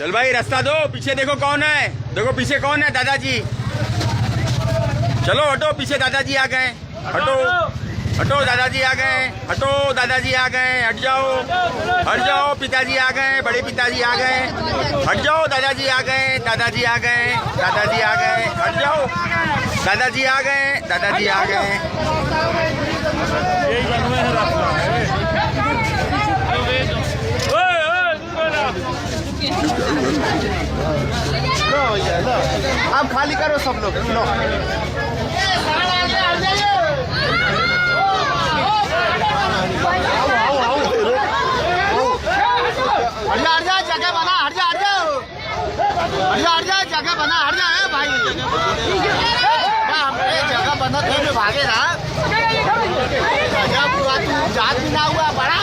चल भाई रास्ता दो, पीछे देखो कौन है, देखो पीछे कौन है, दादाजी। चलो हटो, पीछे दादाजी आ गए, हटो हटो, दादाजी आ गए, हटो दादाजी आ गए, हट जाओ, पिताजी आ गए, बड़े पिताजी आ गए, हट जाओ, दादाजी आ गए, दादाजी आ गए, दादाजी आ गए, हट जाओ, दादाजी आ गए, दादाजी आ गए। अब खाली करो सब लोग, लो हट जा, जगह बना, हट जा, जगह बना, हट जा भाई, जगह बना तो भागे ना, जात भी ना हुआ बड़ा।